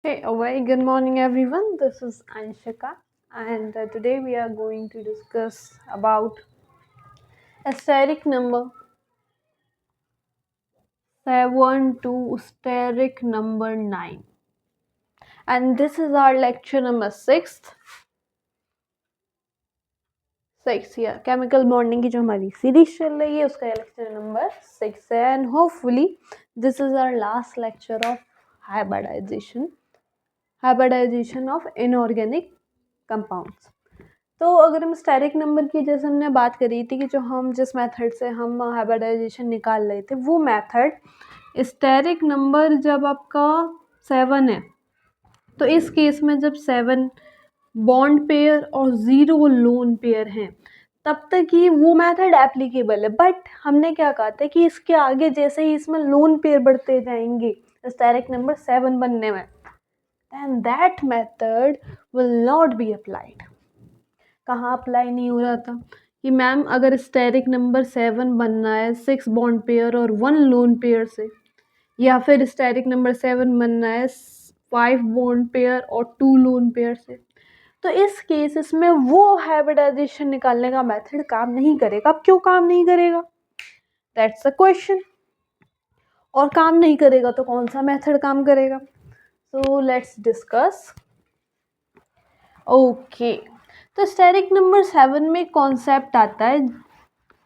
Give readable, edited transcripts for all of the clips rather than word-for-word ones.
Hey, a very good morning, everyone. This is Anshika, and today we are going to discuss about steric number 7 to steric number 9, and this is our lecture number 6 या chemical bonding की जो हमारी series चल रही है उसका lecture number 6 है and hopefully this is our last lecture of hybridisation of inorganic compounds. तो अगर हम स्टेरिक नंबर की जैसे हमने बात करी थी कि जो हम जिस मेथड से हम हाइब्रिडाइजेशन निकाल रहे थे वो मेथड स्टेरिक नंबर जब आपका 7 है तो इस केस में जब 7 बॉन्ड पेयर और 0 लोन पेयर हैं तब तक ही वो मेथड एप्लीकेबल है। बट हमने क्या कहा था कि इसके आगे जैसे ही इसमें लोन पेयर बढ़ते जाएंगे स्टेरिक नंबर 7 बनने में then that method will not be applied। कहाँ अप्लाई नहीं हो रहा था कि मैम अगर स्टेरिक नंबर 7 बनना है 6 बॉन्ड पेयर और 1 लोन पेयर से, या फिर स्टेरिक नंबर 7 बनना है 5 बॉन्ड पेयर और 2 लोन पेयर से, तो इस केसेस में वो हाइब्रिडाइजेशन निकालने का मेथड काम नहीं करेगा। अब क्यों काम नहीं करेगा, दैट्स अ क्वेश्चन। और काम नहीं करेगा तो कौन सा मेथड काम करेगा? So let's discuss. ओके, तो स्टेरिक नंबर 7 में कॉन्सेप्ट आता है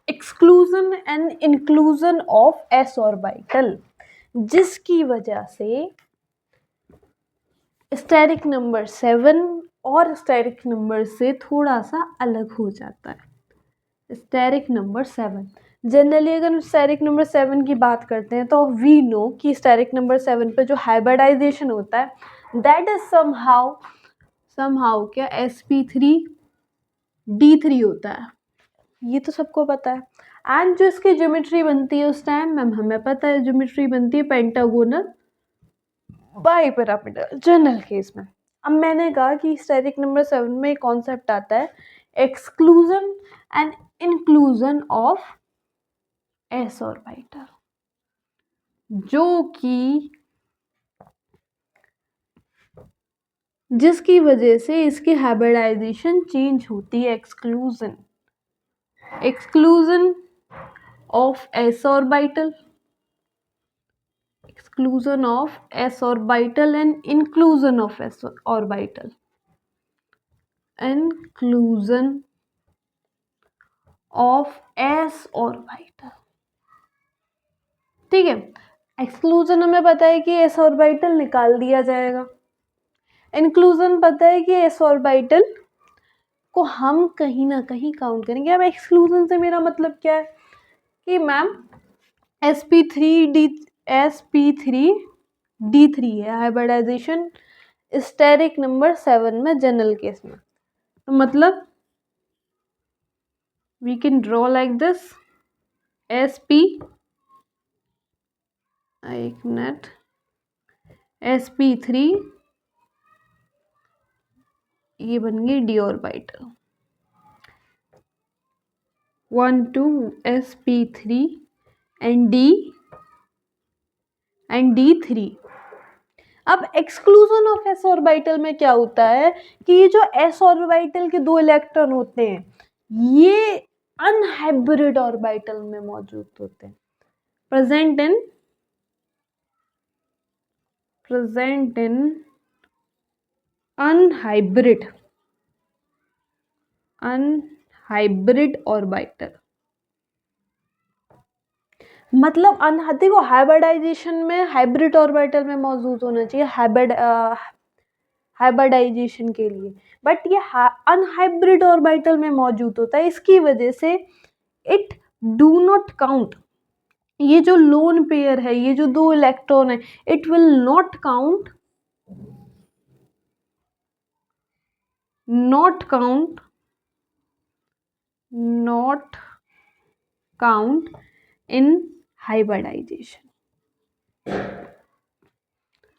exclusion and inclusion of S orbital, जिसकी वजह से स्टेरिक नंबर 7 और स्टेरिक नंबर से थोड़ा सा अलग हो जाता है। स्टेरिक नंबर 7 जनरली अगर स्टेरिक नंबर 7 की बात करते हैं तो वी नो कि स्टेरिक नंबर 7 पे जो हाइब्रिडाइजेशन होता है दैट इज समहाउ क्या sp3d3 होता है, ये तो सबको पता है। एंड जो इसकी ज्योमेट्री बनती है उस टाइम मैम हमें पता है ज्योमेट्री बनती है पेंटागोनल बाइपिरामिडल जनरल केस में। अब मैंने कहा कि स्टेरिक नंबर 7 में कॉन्सेप्ट आता है exclusion and inclusion of S orbital, जो कि जिसकी वजह से इसकी हाइब्रिडाइजेशन चेंज होती है। Exclusion of S orbital, exclusion of s orbital and inclusion of s orbital, inclusion of s orbital। ठीक है, एक्सक्लूजन हमें पता है कि s ऑर्बिटल निकाल दिया जाएगा, इंक्लूजन पता है कि s ऑर्बिटल को हम कहीं ना कहीं काउंट करेंगे। अब एक्सक्लूजन से मेरा मतलब क्या है कि मैम sp3d3 है हाइब्रिडाइजेशन स्टेरिक नंबर 7 में जनरल केस में, तो मतलब we can draw like this sp3 ये बन गई D orbital 1 2 sp3 and d3। अब एक्सक्लूजन ऑफ एस ऑर्बिटल में क्या होता है कि ये जो एस ऑर्बिटल के 2 इलेक्ट्रॉन होते हैं ये अनहाइब्रिड ऑर्बिटल में मौजूद होते हैं, प्रेजेंट इन अनहाइब्रिड ऑर्बिटल। मतलब देखो हाइब्रिडाइजेशन में हाइब्रिड ऑर्बिटल में मौजूद होना चाहिए हाइब्रिडाइजेशन के लिए, बट ये अनहाइब्रिड ऑर्बिटल में मौजूद होता है। इसकी वजह से इट डू नॉट काउंट, ये जो लोन पेयर है ये जो 2 इलेक्ट्रॉन है it will not count in hybridisation.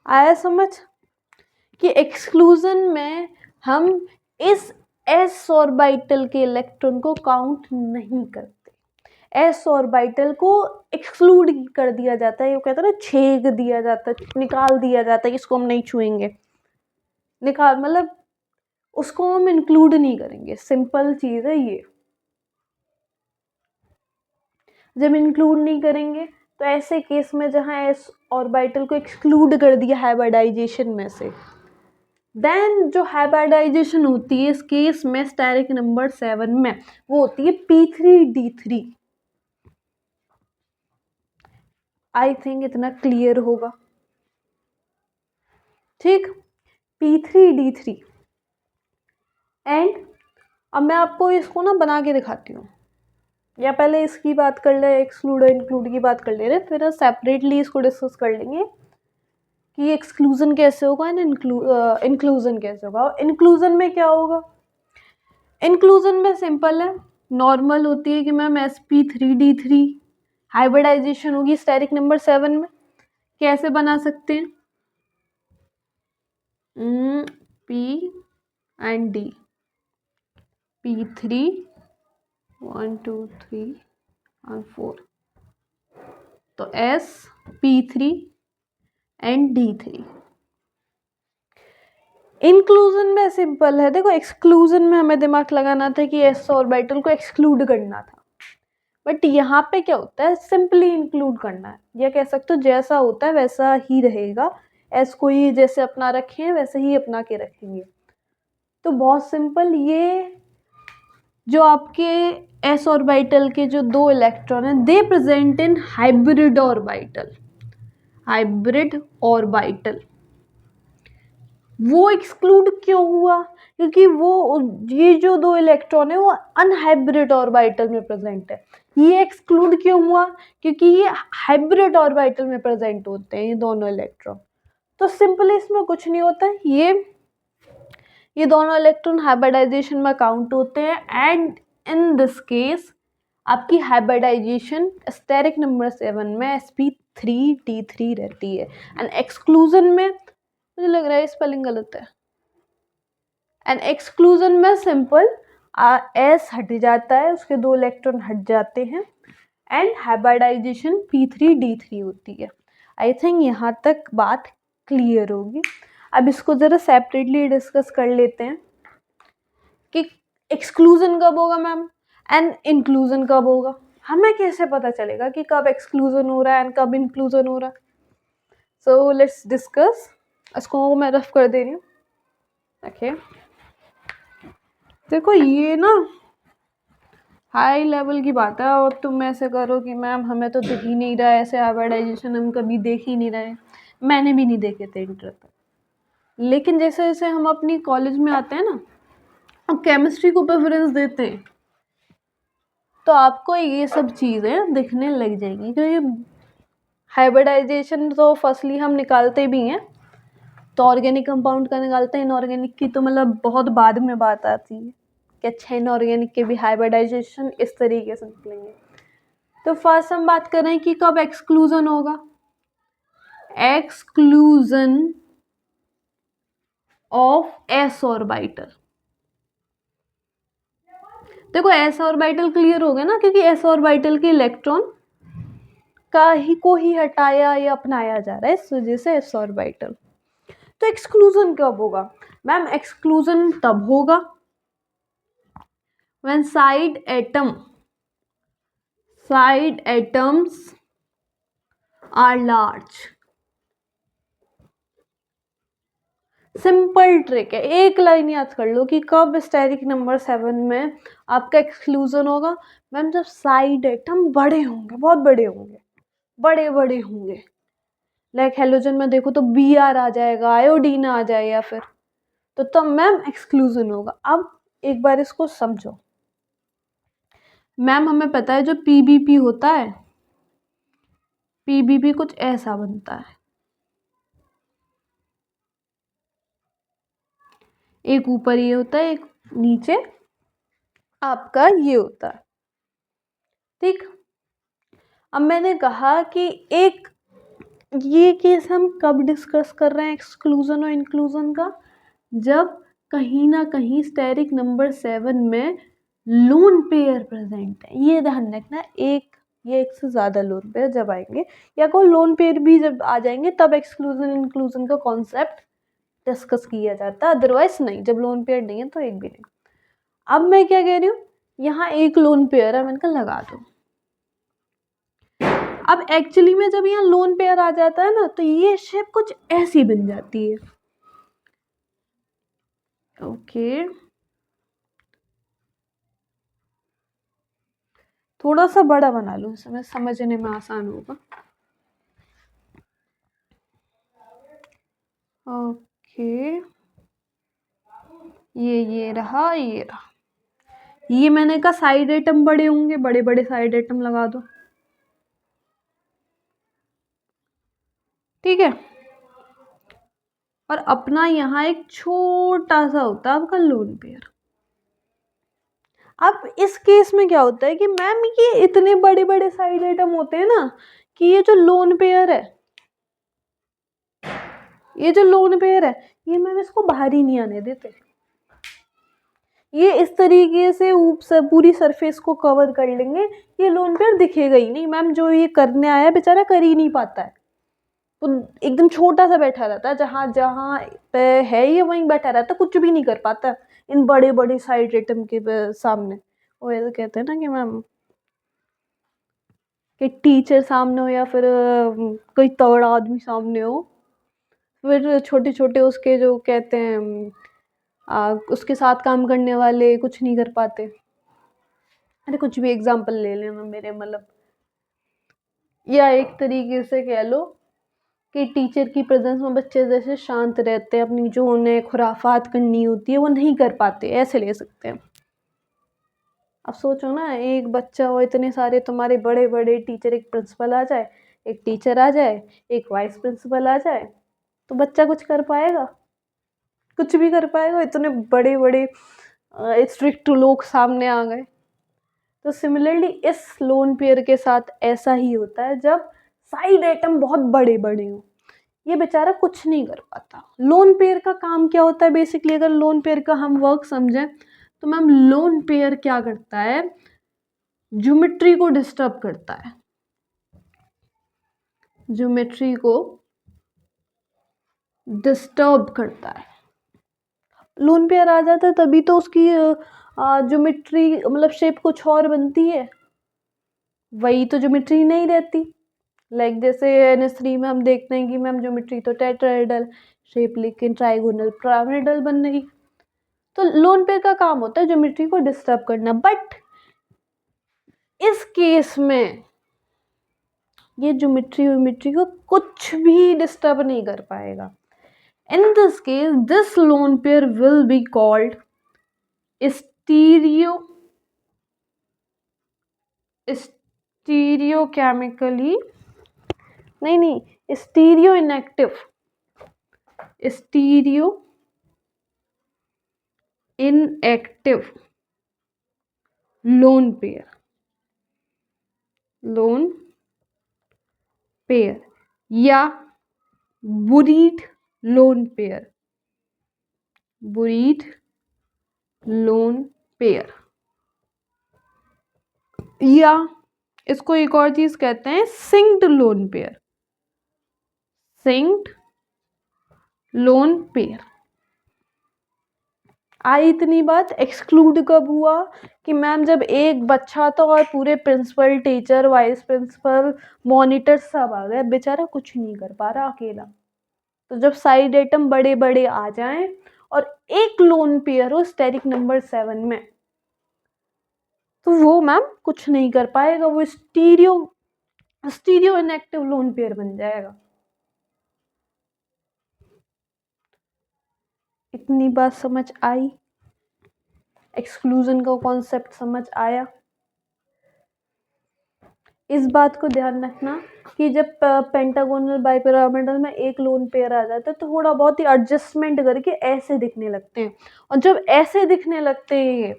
आया समझ कि एक्सक्लूजन में हम इस एस ऑर्बिटल के इलेक्ट्रॉन को काउंट नहीं करते, एस ऑर्बिटल को एक्सक्लूड कर दिया जाता है, ये कहते हैं ना छेद दिया जाता है, निकाल दिया जाता है, इसको हम नहीं छुएंगे। निकाल, मतलब उसको हम इंक्लूड नहीं करेंगे, सिंपल चीज़ है ये। जब इंक्लूड नहीं करेंगे तो ऐसे केस में जहाँ एस ऑर्बिटल को एक्सक्लूड कर दिया हाइब्रिडाइजेशन में से, देन जो हाइब्रिडाइजेशन होती है इस केस में स्टेरिक नंबर 7 में, वो होती है P3D3। आई थिंक इतना क्लियर होगा, ठीक। P3D3 एंड अब मैं आपको इसको ना बना के दिखाती हूँ, या पहले इसकी बात कर ले, एक्सक्लूड और इंक्लूड की बात कर ले रहे, फिर सेपरेटली इसको डिस्कस कर लेंगे कि एक्सक्लूजन कैसे होगा एंड इंक्लूजन कैसे होगा। इंक्लूजन में क्या होगा? इंक्लूजन में सिंपल है, नॉर्मल होती है कि मैम sp3d3 हाइब्रिडाइजेशन होगी स्टेरिक नंबर 7 में। कैसे बना सकते हैं? P एंड D, P3 1 2 3 और 4, तो sp3 एंड D3। इंक्लूजन में सिंपल है, देखो एक्सक्लूजन में हमें दिमाग लगाना था कि एस ऑर्बिटल को एक्सक्लूड करना था, बट यहाँ पे क्या होता है, सिंपली इंक्लूड करना है, या कह सकते हो जैसा होता है वैसा ही रहेगा, एस को ही जैसे अपना रखे हैं वैसे ही अपना के रखेंगे। तो बहुत सिंपल, ये जो आपके एस ऑर्बिटल के जो 2 इलेक्ट्रॉन हैं, दे present in hybrid orbital. Hybrid orbital वो एक्सक्लूड क्यों हुआ? क्योंकि वो ये जो 2 इलेक्ट्रॉन है वो अनहाइब्रिड ऑर्बिटल में प्रेजेंट है। ये एक्सक्लूड क्यों हुआ? क्योंकि ये हाइब्रिड ऑर्बिटल में प्रेजेंट होते हैं ये दोनों इलेक्ट्रॉन। तो सिंपली इसमें कुछ नहीं होता, ये दोनों इलेक्ट्रॉन हाइब्रिडाइजेशन में काउंट होते हैं, एंड इन दिस केस आपकी हाइब्रिडाइजेशन स्टेरिक नंबर 7 में sp3d3 रहती है, एंड एक्सक्लूजन में मुझे लग रहा है स्पेलिंग गलत है, एंड एक्सक्लूजन में सिंपल एस हट जाता है, उसके 2 इलेक्ट्रॉन हट जाते हैं, एंड हाइब्रिडाइजेशन P3D3 होती है। आई थिंक यहाँ तक बात क्लियर होगी। अब इसको ज़रा सेपरेटली डिस्कस कर लेते हैं कि एक्सक्लूजन कब होगा मैम एंड इंक्लूजन कब होगा। हमें कैसे पता चलेगा कि कब एक्सक्लूजन हो रहा है एंड कब इंक्लूजन हो रहा है? So let's discuss. इसको मैं रफ कर दे रही हूँ। ओके, देखो ये ना हाई लेवल की बात है, और तुम ऐसे करो कि मैम हमें तो दिख ही नहीं रहा है, ऐसे हाइब्रिडाइजेशन हम कभी देख ही नहीं रहे, मैंने भी नहीं देखे थे इंटर तक। लेकिन जैसे जैसे हम अपनी कॉलेज में आते हैं ना, हम केमिस्ट्री को प्रेफरेंस देते हैं, तो आपको ये सब चीज़ें दिखने लग जाएंगी। क्योंकि हाइब्रिडाइजेशन तो फर्स्टली हम निकालते भी हैं, तो ऑर्गेनिक कंपाउंड का निकालते हैं, इनऑर्गेनिक की तो मतलब बहुत बाद में बात आती है कि अच्छा इनऑर्गेनिक के भी हाइब्रिडाइजेशन इस तरीके से निकलेंगे। तो फर्स्ट हम बात कर रहे हैं कि कब एक्सक्लूजन होगा। Exclusion of S orbital. देखो एस ऑर्बिटल क्लियर हो गया ना, क्योंकि एस ऑर्बिटल के इलेक्ट्रॉन को ही हटाया या अपनाया जा रहा है, इस वजह से एस ऑर्बिटल। तो एक्सक्लूजन कब होगा मैम? एक्सक्लूजन तब होगा when side atoms are large। Simple trick है, एक लाइन याद कर लो कि कब स्टेरिक नंबर 7 में आपका एक्सक्लूजन होगा। मैम जब साइड एटम बड़े होंगे, बहुत बड़े होंगे, बड़े बड़े होंगे, लाइक हेलोजन में देखो तो Br आ जाएगा, आयोडीन आ जाए, या फिर तो तब मैम एक्सक्लूजन होगा। अब एक बार इसको समझो मैम, हमें पता है जो पीबीपी होता है, पीबीपी कुछ ऐसा बनता है, एक ऊपर ये होता है, एक नीचे आपका ये होता है, ठीक। अब मैंने कहा कि एक ये केस हम कब डिस्कस कर रहे हैं एक्सक्लूजन और इंक्लूजन का? जब कहीं ना कहीं स्टेरिक नंबर 7 में लोन पेयर प्रेजेंट है। ये ध्यान रखना, एक से ज़्यादा लोन पेयर जब आएंगे या कोई लोन पेयर भी जब आ जाएंगे, तब एक्सक्लूजन इंक्लूजन का कॉन्सेप्ट डिस्कस किया जाता है, अदरवाइज नहीं। जब लोन पेयर नहीं है तो एक भी नहीं। अब मैं क्या कह रही हूँ, यहाँ एक लोन पेयर है, मैंने कहा लगा दो। अब एक्चुअली में जब यहाँ लोन पेयर आ जाता है ना, तो ये शेप कुछ ऐसी बन जाती है। ओके, थोड़ा सा बड़ा बना लूँ, इसमें समझने में आसान होगा। ओके, ये रहा, ये रहा। ये मैंने कहा साइड आइटम बड़े होंगे, बड़े बड़े साइड आइटम लगा दो, ठीक है। और अपना यहाँ एक छोटा सा होता है आपका लोन पेयर। अब इस केस में क्या होता है कि मैम ये इतने बड़े बड़े साइड आइटम होते हैं ना, कि ये जो लोन पेयर है, ये मैम इसको बाहर ही नहीं आने देते। ये इस तरीके से पूरी सरफेस को कवर कर लेंगे, ये लोन पेयर दिखेगा ही नहीं। मैम जो ये करने आया बेचारा कर ही नहीं पाता है, तो एकदम छोटा सा बैठा रहता है, जहाँ जहाँ पे है ये वहीं बैठा रहता है, कुछ भी नहीं कर पाता इन बड़े बड़े साइड आइटम के सामने। वो ऐसे कहते हैं ना कि मैम कि टीचर सामने हो या फिर कोई तगड़ा आदमी सामने हो, फिर छोटे छोटे उसके जो कहते हैं उसके साथ काम करने वाले कुछ नहीं कर पाते। अरे कुछ भी एग्जाम्पल ले लेना मेरे, मतलब या एक तरीके से कह लो कि टीचर की प्रेजेंस में बच्चे जैसे शांत रहते हैं, अपनी जो उन्हें खुराफात करनी होती है वो नहीं कर पाते, ऐसे ले सकते हैं। अब सोचो ना, एक बच्चा हो, इतने सारे तुम्हारे बड़े बड़े टीचर, एक प्रिंसिपल आ जाए, एक टीचर आ जाए, एक वाइस प्रिंसिपल आ जाए, तो बच्चा कुछ कर पाएगा? कुछ भी कर पाएगा? इतने बड़े बड़े स्ट्रिक्ट लोग सामने आ गए। तो सिमिलरली इस लोन पेयर के साथ ऐसा ही होता है, जब साइड आइटम बहुत बड़े बड़े हो, ये बेचारा कुछ नहीं कर पाता। लोन पेयर का काम क्या होता है बेसिकली, अगर लोन पेयर का हम वर्क समझें तो मैम लोन पेयर क्या करता है, ज्योमेट्री को डिस्टर्ब करता है, ज्योमेट्री को डिस्टर्ब करता है। लोन पेयर आ जाता है तभी तो उसकी ज्योमेट्री मतलब शेप कुछ और बनती है, वही तो ज्योमेट्री नहीं रहती। लाइक जैसे NS3 में हम देखते हैं कि मैम ज्योमेट्री तो टेट्राहेड्रल शेप, लेकिन ट्राइगोनल पिरामिडल बन रही। तो लोन पेयर का काम होता है ज्योमेट्री को डिस्टर्ब करना, बट इस केस में ये ज्योमेट्री को कुछ भी डिस्टर्ब नहीं कर पाएगा। In this case this lone pair will be called stereochemically stereo inactive lone pair या बुरीड लोन पेयर, या इसको एक और चीज कहते हैं सिंक्ड लोन पेयर। आई इतनी बात। एक्सक्लूड कब हुआ कि मैम जब एक बच्चा था और पूरे principal, teacher, vice principal, monitor सब आ गए, बेचारा कुछ नहीं कर पा रहा अकेला। तो जब साइड आइटम बड़े बड़े आ जाएं और एक लोन पेयर हो स्टेरिक नंबर 7 में, तो वो मैम कुछ नहीं कर पाएगा, वो स्टीरियो इनएक्टिव लोन पेयर बन जाएगा। इतनी बात समझ आई? एक्सक्लूजन का कॉन्सेप्ट समझ आया? इस बात को ध्यान रखना कि जब पेंटागोनल बाइपिरामिडल में एक लोन पेयर आ जाता है तो थोड़ा बहुत ही एडजस्टमेंट करके ऐसे दिखने लगते हैं, और जब ऐसे दिखने लगते हैं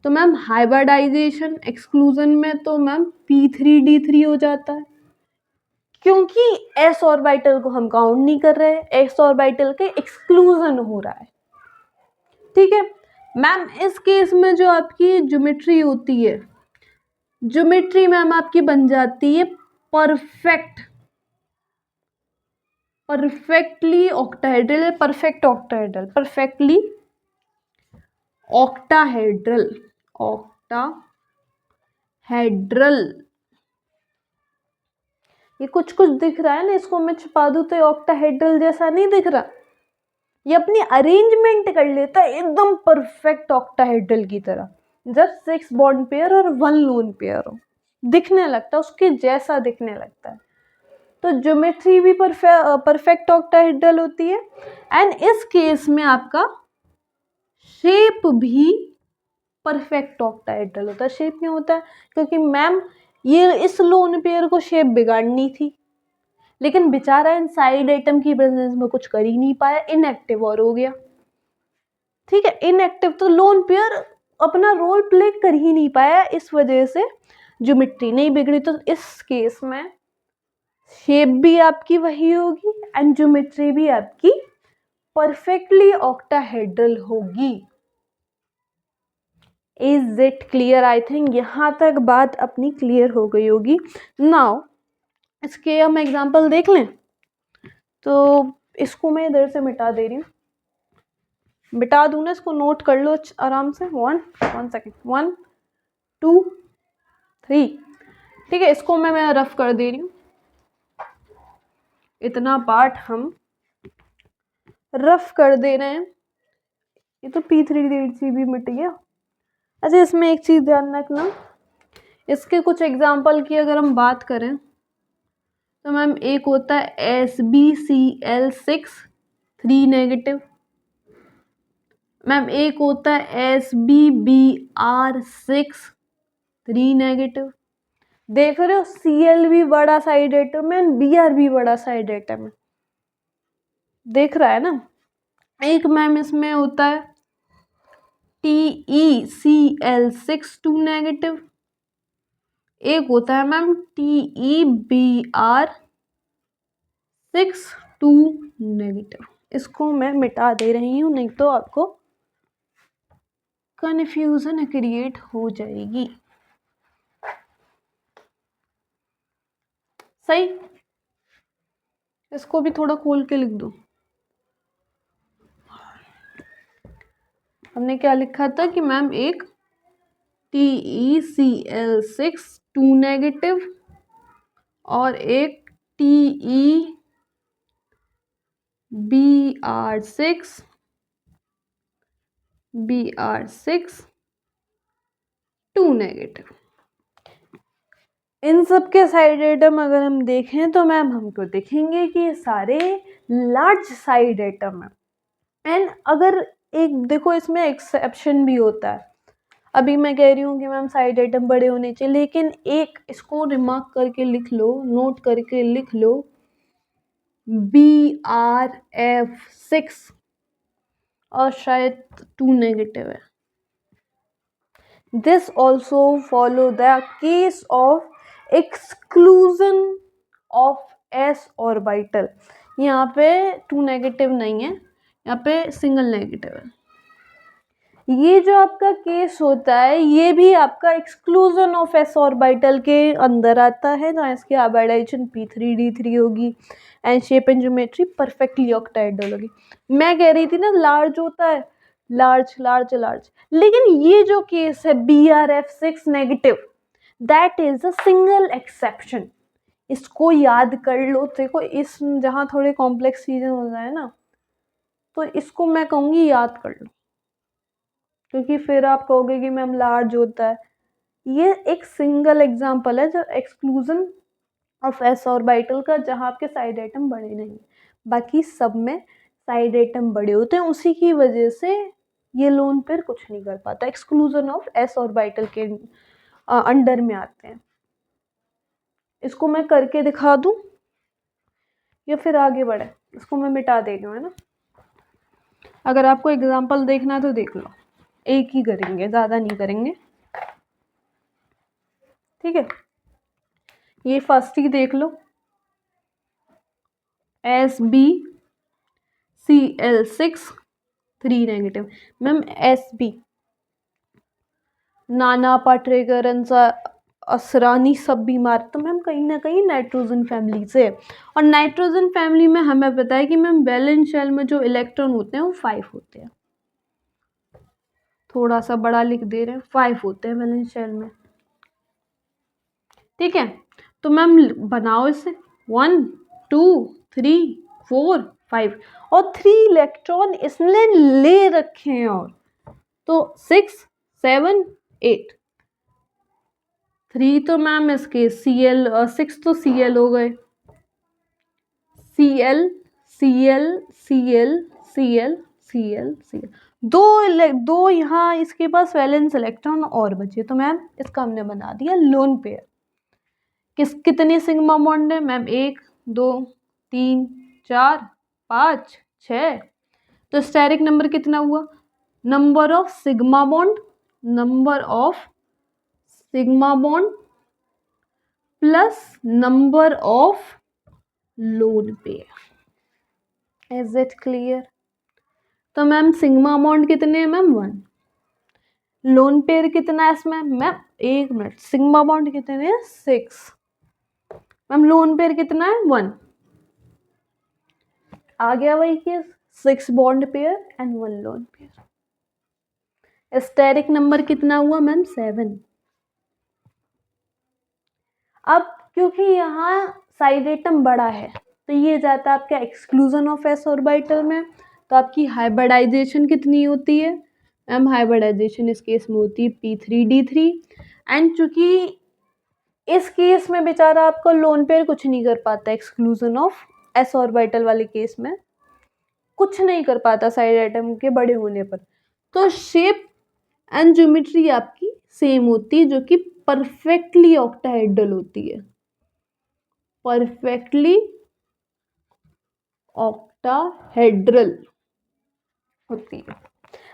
तो मैम हाइब्रिडाइजेशन एक्सक्लूजन में तो मैम P3D3 हो जाता है, क्योंकि s ऑर्बिटल को हम काउंट नहीं कर रहे, s ऑर्बिटल के एक्सक्लूजन हो रहा है, ठीक है। मैम इस केस में जो आपकी ज्योमेट्री होती है, ज्योमेट्री मैम आपकी बन जाती है परफेक्ट परफेक्टली ऑक्टाहेड्रल है, perfect octahedral, perfectly octahedral, octahedral. ये कुछ कुछ दिख रहा है ना, इसको मैं छुपा दूं तो ये ऑक्टाहेड्रल जैसा नहीं दिख रहा। ये अपनी अरेंजमेंट कर लेता है एकदम परफेक्ट ऑक्टाहेड्रल की तरह, जब 6 बॉन्ड पेयर और 1 लोन पेयर हो, दिखने लगता है उसके जैसा दिखने लगता है। तो ज्योमेट्री भी परफेक्ट ऑक्टाहेड्रल होती है, एंड इस केस में आपका शेप भी परफेक्ट ऑक्टाहेड्रल होता है। शेप क्यों होता है? क्योंकि मैम ये इस लोन पेयर को शेप बिगाड़नी थी, लेकिन बेचारा इन साइड आइटम की प्रेजेंस में कुछ कर ही नहीं पाया, इनएक्टिव और हो गया। ठीक है, इनएक्टिव तो लोन पेयर अपना रोल प्ले कर ही नहीं पाया, इस वजह से ज्योमेट्री नहीं बिगड़ी। तो इस केस में शेप भी आपकी वही होगी एंड ज्योमेट्री भी आपकी परफेक्टली ऑक्टाहेड्रल होगी। Is it clear? I think यहां तक बात अपनी क्लियर हो गई होगी। नाउ इसके हम एग्जांपल देख लें। तो इसको मैं इधर से मिटा दे रही हूँ, मिटा दूं ना, इसको नोट कर लो आराम से। 1 सेकेंड, 1 2 3। ठीक है, इसको मैं रफ कर दे रही हूँ। इतना पार्ट हम रफ कर दे रहे हैं। ये तो P3D भी मिट गया। अच्छा, इसमें एक चीज ध्यान रखना, इसके कुछ एग्जाम्पल की अगर हम बात करें तो मैम एक होता है SbCl6 3 नेगेटिव, मैम एक होता है SbBr6 3 नेगेटिव। देख रहे हो, Cl भी बड़ा साइड एटम है, Br भी बड़ा साइड एटम है, देख रहा है ना। एक मैम इसमें होता है TeCl6 2 नेगेटिव, एक होता है मैम TeBr6 2 नेगेटिव। इसको मैं मिटा दे रही हूँ, नहीं तो आपको कन्फ्यूजन क्रिएट हो जाएगी। सही, इसको भी थोड़ा खोल के लिख दो। हमने क्या लिखा था कि मैम एक TeCl6 2 नेगेटिव और एक TeBr6 2 नेगेटिव। इन सब के साइड एटम अगर हम देखें तो मैम हमको देखेंगे कि ये सारे लार्ज साइड एटम है। एंड अगर एक देखो, इसमें एक्सेप्शन भी होता है। अभी मैं कह रही हूँ कि मैम साइड आइटम बड़े होने चाहिए, लेकिन एक इसको रिमार्क करके लिख लो, नोट करके लिख लो, Br6 और शायद 2 नेगेटिव है। This also follow the case of exclusion of s orbital. यहाँ पे 2 नेगेटिव नहीं है, यहाँ पे सिंगल नेगेटिव है। ये जो आपका केस होता है, ये भी आपका एक्सक्लूजन ऑफ s ऑर्बिटल के अंदर आता है, जहाँ इसकी हाइब्रिडाइजेशन P3D3 होगी and shape and geometry perfectly octahedral होगी। मैं कह रही थी ना लार्ज होता है, लार्ज लार्ज लार्ज, लेकिन ये जो केस है Brf6 negative, that is a single exception. इसको याद कर लो। देखो, इस जहाँ थोड़े कॉम्प्लेक्स चीजें हो जाए ना, तो इसको मैं कहूँगी याद कर लो, क्योंकि फिर आप कहोगे कि मैम लार्ज होता है। ये एक सिंगल एग्जांपल है जो एक्सक्लूजन ऑफ s ऑर्बिटल का, जहाँ आपके साइड आइटम बड़े नहीं, बाकी सब में साइड आइटम बड़े होते हैं। उसी की वजह से ये लोन पेयर कुछ नहीं कर पाता, एक्सक्लूजन ऑफ s ऑर्बिटल के अंडर में आते हैं। इसको मैं करके दिखा दूं या फिर आगे बढ़े? इसको मैं मिटा दे रही हूँ, है ना। अगर आपको एग्जाम्पल देखना है तो देख लो, एक ही करेंगे, ज़्यादा नहीं करेंगे। ठीक है, ये फर्स्ट ही देख लो, SbCl6 3 नेगेटिव। मैम SB नाना पाटेकरांचा असरानी सब बीमार, तो मैम कहीं ना कहीं नाइट्रोजन फैमिली से। और नाइट्रोजन फैमिली में हमें पता है कि मैम वैलेंस शेल में जो इलेक्ट्रॉन होते हैं वो 5 होते हैं, थोड़ा सा बड़ा लिख दे रहे हैं, 5 होते हैं वैलेंस शेल में, ठीक है। तो मैम बनाओ इसे 1 2 3 4 5, और 3 इलेक्ट्रॉन इसने ले रखे हैं, और तो 6 7 8, 3 तो मैम इसके Cl, 6 तो Cl हो गए, Cl Cl Cl Cl Cl Cl, दो यहाँ इसके पास वैलेंस इलेक्ट्रॉन और बचे, तो मैम इसका हमने बना दिया लोन पेयर। कितने सिग्मा बॉन्ड है मैम? 1 2 3 4 5 6, तो स्टेरिक नंबर कितना हुआ? Number of sigma bond plus number of lone pair. Is it clear? तो मैम सिग्मा बॉन्ड कितने हैं मैम? 1। लोन पेयर कितना है इसमें मैम? 1 मिनट, सिग्मा बॉन्ड कितने हैं? 6। मैम लोन पेयर कितना है? 1। आ गया वही case, 6 bond pair and 1 lone pair. Steric number कितना हुआ मैम? 7। अब क्योंकि यहाँ साइड एटम बड़ा है तो ये जाता है आपका एक्सक्लूजन ऑफ एस ऑर्बिटल में, तो आपकी हाइब्रिडाइजेशन कितनी होती है मैम? हाइब्रिडाइजेशन इस केस में होती है p3d3, एंड चूंकि इस केस में बेचारा आपका लोन पेयर कुछ नहीं कर पाता, एक्सक्लूजन ऑफ एस ऑर्बिटल वाले केस में कुछ नहीं कर पाता साइड एटम के बड़े होने पर, तो शेप एंड ज्योमेट्री आपकी सेम होती है, जो कि परफेक्टली ऑक्टाहेड्रल होती है, परफेक्टली ऑक्टाहेड्रल होती है।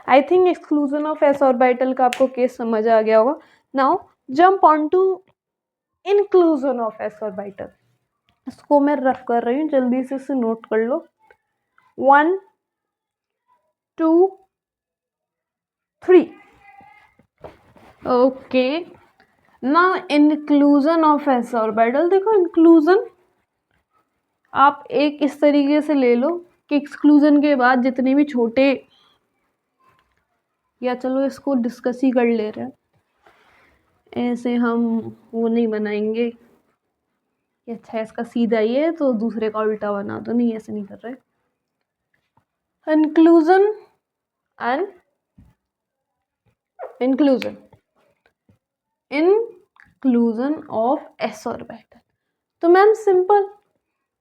I think exclusion of S orbital का आपको केस समझ आ गया होगा। Now jump on to inclusion of S orbital. इसको मैं रफ कर रही हूँ, जल्दी से इसे नोट कर लो। 1 2 3। Okay, now inclusion of S orbital. देखो इंक्लूजन आप एक इस तरीके से ले लो कि एक्सक्लूजन के बाद जितने भी छोटे, या चलो इसको डिस्कस ही कर ले रहे हैं, ऐसे हम वो नहीं बनाएंगे कि अच्छा इसका सीधा ही है तो दूसरे का उल्टा बना दो, नहीं ऐसे नहीं कर रहे। Inclusion and inclusion of S orbital. तो मैम सिंपल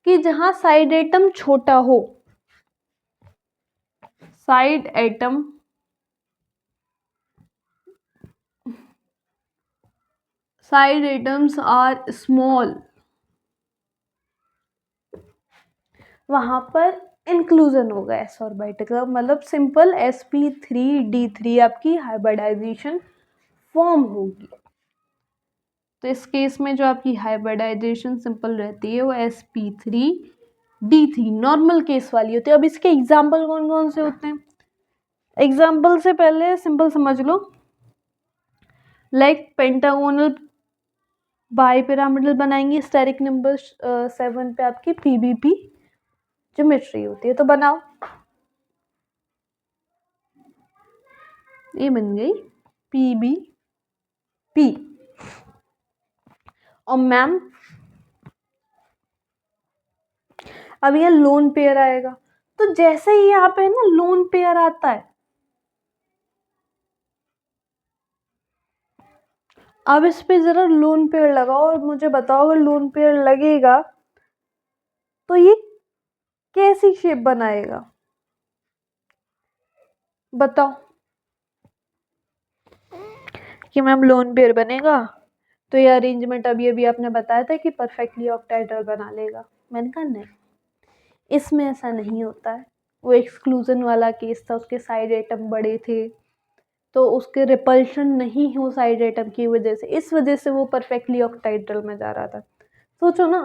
कि जहां साइड एटम छोटा हो, साइड एटम्स आर स्मॉल, वहां पर इंक्लूजन होगा एस ऑर्बिटल का, मतलब सिंपल sp3d3 आपकी हाइब्रिडाइजेशन फॉर्म होगी। तो इस केस में जो आपकी हाइब्रिडाइजेशन सिंपल रहती है वो sp3d3 नॉर्मल केस वाली होती है। अब इसके एग्जाम्पल कौन कौन से होते हैं? एग्जाम्पल से पहले सिंपल समझ लो, लाइक पेंटागोनल बाइपिरामिडल बनाएंगे, स्टेरिक नंबर 7 पे आपकी pbp ज्योमेट्री होती है, तो बनाओ। ये बन गई pbp। और मैम अब ये लोन पेयर आएगा, तो जैसे ही यहाँ पे ना लोन पेयर आता है, अब इस पे जरा लोन पेयर लगाओ और मुझे बताओ अगर लोन पेयर लगेगा तो ये कैसी शेप बनाएगा, बताओ। कि मैम लोन पेयर बनेगा तो ये अरेंजमेंट अभी आपने बताया था कि परफेक्टली ऑक्टाहेड्रल बना लेगा। मैंने कहा नहीं, इसमें ऐसा नहीं होता है। वो एक्सक्लूजन वाला केस था, उसके साइड एटम बड़े थे तो उसके रिपल्शन नहीं हो साइड एटम की वजह से, इस वजह से वो परफेक्टली ऑक्टाहेड्रल में जा रहा था। सोचो ना,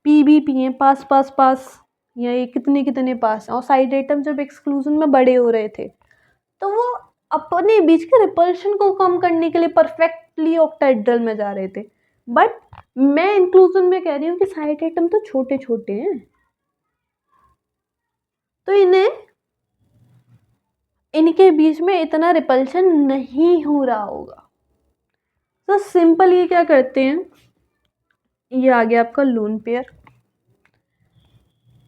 पीबीपी है पास पास पास, या ये कितने कितने पास हैं, और साइड एटम जब एक्सक्लूजन में बड़े हो रहे थे तो वो अपने बीच के रिपल्शन को कम करने के लिए परफेक्टली ऑक्टाहेड्रल में जा रहे थे। बट मैं इंक्लूजन में कह रही हूँ कि साइड एटम तो छोटे छोटे हैं, तो इनके बीच में इतना रिपल्शन नहीं हो रहा होगा। तो सिंपल ये क्या करते हैं, ये आ गया आपका लोन पेयर।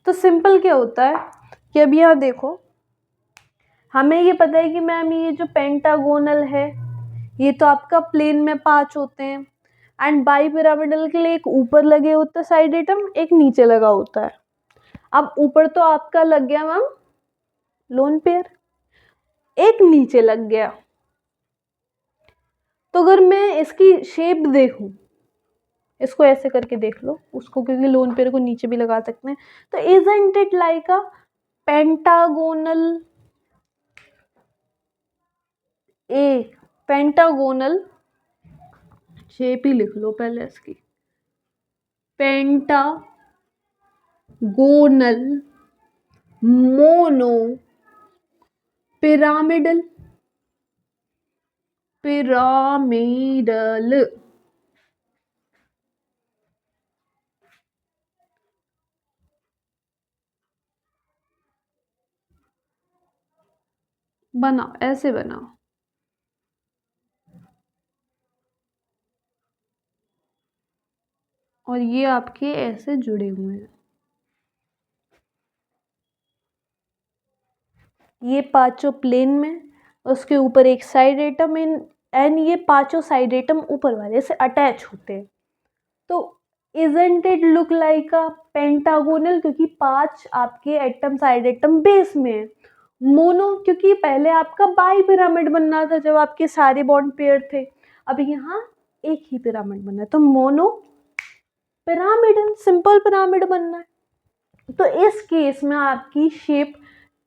तो सिंपल क्या होता है कि अभी यहाँ देखो, हमें ये पता है कि मैम ये जो पेंटागोनल है ये तो आपका प्लेन में 5 होते हैं, एंड बाई पिरामिडल के लिए एक ऊपर लगे होते हैं साइड एटम, एक नीचे लगा होता है। अब ऊपर तो आपका लग गया मैम लोन पेयर, एक नीचे लग गया। तो अगर मैं इसकी शेप देखूं, इसको ऐसे करके देख लो उसको, क्योंकि लोन पेयर को नीचे भी लगा सकते हैं। तो isn't it like a pentagonal, pentagonal shape ही लिख लो पहले इसकी, पेंटागोनल मोनो पिरामिडल, पिरामिडल। बनाओ, ऐसे बनाओ। और ये आपके ऐसे जुड़े हुए हैं, ये पांचों प्लेन में, उसके ऊपर एक साइड एटम इन, एंड ये पांचों साइड एटम ऊपर वाले से अटैच होते हैं। तो isn't it look like a pentagonal, क्योंकि 5 आपके एटम साइड एटम बेस में है। मोनो क्योंकि पहले आपका बाई पिरामिड बनना था जब आपके सारे बॉन्ड पेयर थे, अब यहाँ एक ही पिरामिड बनना है, तो मोनो पिरामिडल, सिंपल पिरामिड बनना है। तो इस केस में आपकी शेप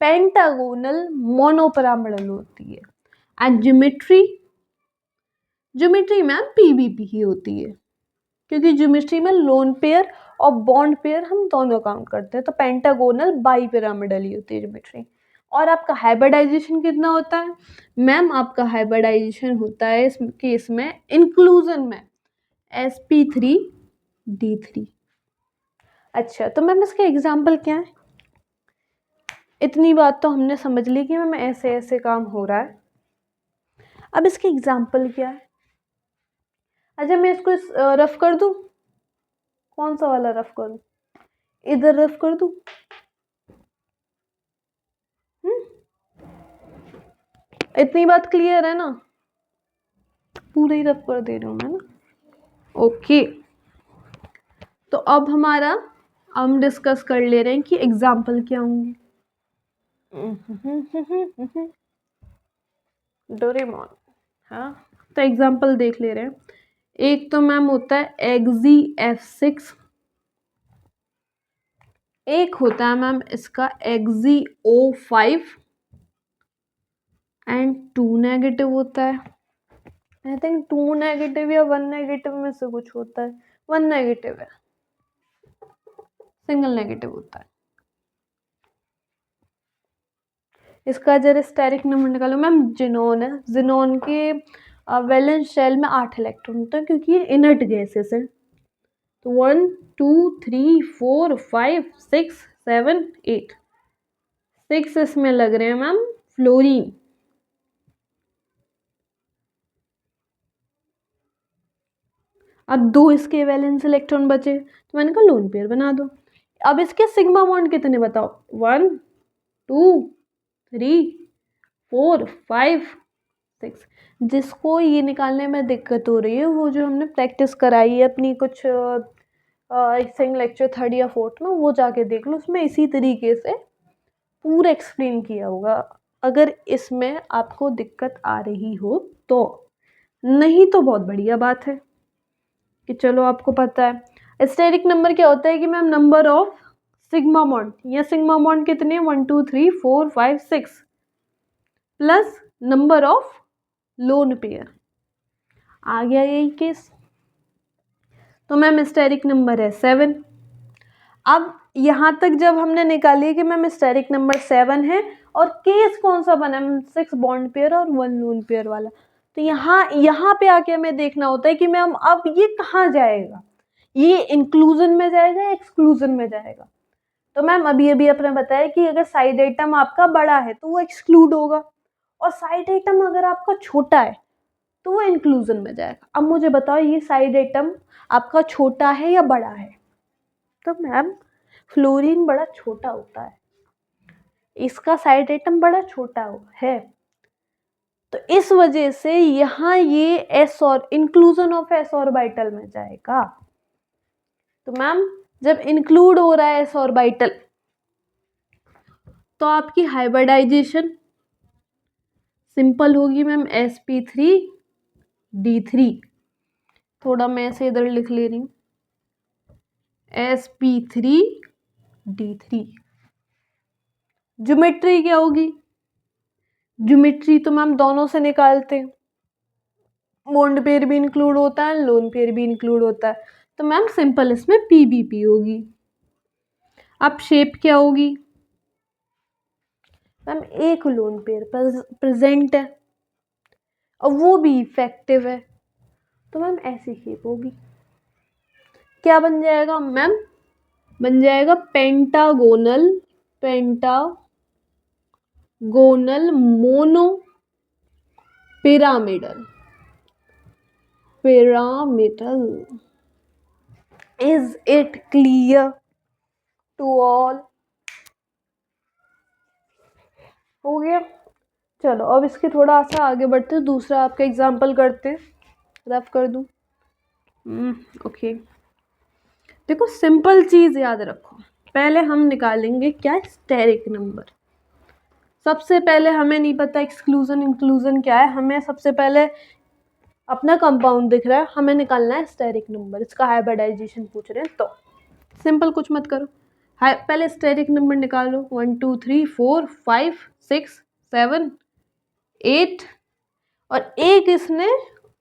पेंटागोनल मोनोपिरामिडल होती है। एंड ज्योमेट्री मैम पीवीपी ही होती है, क्योंकि ज्योमेट्री में लोन पेयर और बॉन्ड पेयर हम दोनों काउंट करते हैं। तो पेंटागोनल बाई पिरामिडल ही होती है ज्योमेट्री। और आपका हाइब्रिडाइजेशन कितना होता है मैम? आपका हाइब्रिडाइजेशन होता है इस केस में इंक्लूजन में sp3d3। अच्छा, तो मैम इसका एग्जाम्पल क्या है? इतनी बात तो हमने समझ ली कि मैम ऐसे ऐसे काम हो रहा है। अब इसके एग्जाम्पल क्या है? अच्छा, मैं इसको रफ कर दूं? कौन सा वाला रफ करूं? इधर रफ कर दूं? इतनी बात क्लियर है ना? पूरा ही रफ कर दे रही हूँ मैं ना। ओके, तो अब हम डिस्कस कर ले रहे हैं कि एग्जाम्पल क्या होंगे। डोरेमोन, हाँ, तो एग्जाम्पल देख ले रहे हैं। एक तो मैम होता है एक्जी F6, एक होता है मैम इसका एक्जी O5, एंड 2 नेगेटिव होता है। आई थिंक 2 नेगेटिव या 1 नेगेटिव में से कुछ होता है। 1 नेगेटिव है, सिंगल नेगेटिव होता है। इसका जरा स्टेरिक नंबर निकालो मैम। जिनोन है, जिनोन के वैलेंस शेल में 8 इलेक्ट्रॉन होते हैं, क्योंकि ये इनर्ट गैसेस है। तो 1 2 3 4 5 6 7 8, 6 इसमें लग रहे हैं मैम फ्लोरीन। अब 2 इसके वैलेंस इलेक्ट्रॉन बचे, तो मैंने कहा लोन पेयर बना दो। अब इसके सिग्मा बॉन्ड कितने बताओ? 1 2 3 4 5 6। जिसको ये निकालने में दिक्कत हो रही है, वो जो हमने प्रैक्टिस कराई है अपनी कुछ आई थिंक लेक्चर 3rd या 4th में, वो जाके देख लो, उसमें इसी तरीके से पूरा एक्सप्लेन किया होगा। अगर इसमें आपको दिक्कत आ रही हो तो, नहीं तो बहुत बढ़िया बात है कि चलो आपको पता है। स्टेरिक नंबर क्या होता है कि ma'am number of sigma bond, या सिग्मा बॉन्ड कितने? 1 2 3 4 5 6 plus number of lone pair. आ गया यही केस, तो मैम स्टेरिक नंबर है 7। अब यहां तक जब हमने निकाली कि मैम स्टेरिक नंबर 7 है, और केस कौन सा बना? 6 बॉन्ड पेयर और 1 लोन पेयर वाला। तो तो यहाँ पे आके हमें देखना होता है कि मैम अब ये कहाँ जाएगा, ये इंक्लूजन में जाएगा या एक्सक्लूजन में जाएगा। तो मैम अभी अभी अपने बताया कि अगर साइड आइटम आपका बड़ा है तो वो एक्सक्लूड होगा, और साइड आइटम अगर आपका छोटा है तो वो इंक्लूजन में जाएगा। अब मुझे बताओ ये साइड आइटम आपका छोटा है या बड़ा है? तो मैम फ्लोरीन बड़ा छोटा होता है, इसका साइड आइटम बड़ा छोटा है, तो इस वजह से यहाँ ये एस और इंक्लूजन ऑफ एस ऑर्बिटल में जाएगा। तो मैम जब इंक्लूड हो रहा है एस ऑर्बिटल तो आपकी हाइब्रिडाइजेशन सिंपल होगी मैम, sp3d3। थोड़ा मैं ऐसे इधर लिख ले रही हूँ, sp3d3। ज्योमेट्री क्या होगी? ज्योमेट्री तो मैम दोनों से निकालते हैं, बॉन्ड पेयर भी इंक्लूड होता है, लोन पेयर भी इंक्लूड होता है, तो मैम सिंपल इसमें pbp होगी। अब शेप क्या होगी? मैम एक लोन पेयर प्रेजेंट है और वो भी इफेक्टिव है, तो मैम ऐसी शेप होगी। क्या बन जाएगा मैम? बन जाएगा pentagonal mono pyramidal. Is it clear to all? हो गया। चलो अब इसके थोड़ा सा आगे बढ़ते हैं, दूसरा आपका एग्जाम्पल करते हैं, रफ कर दूं। ओके, देखो सिंपल चीज याद रखो, पहले हम निकालेंगे क्या? Steric number. सबसे पहले हमें नहीं पता एक्सक्लूजन इंक्लूजन क्या है, हमें सबसे पहले अपना कंपाउंड दिख रहा है, हमें निकालना है स्टेरिक नंबर, इसका हाइब्रिडाइजेशन पूछ रहे हैं। तो सिंपल कुछ मत करो, पहले स्टेरिक नंबर निकालो। 1 2 3 4 5 6 7 8, और एक इसने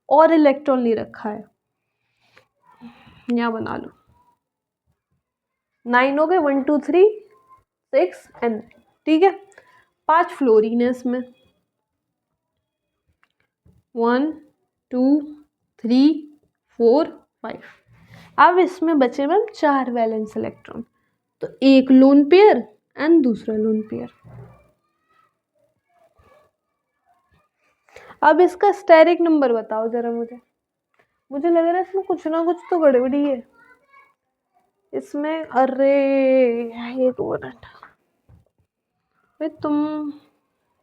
और इलेक्ट्रॉन ले रखा है, यहाँ बना लो 9 हो गए, 1 2 3 6 एंड 9, ठीक है। 5 फ्लोरीन है इसमें, 1 2 3 4 5। अब इसमें बचे मैम 4 वैलेंस इलेक्ट्रॉन, तो एक लोन पेयर एंड दूसरा लोन पेयर। अब इसका स्टेरिक नंबर बताओ जरा मुझे लग रहा है इसमें कुछ ना कुछ तो गड़बड़ी है इसमें। अरे एक मिनट भाई, तुम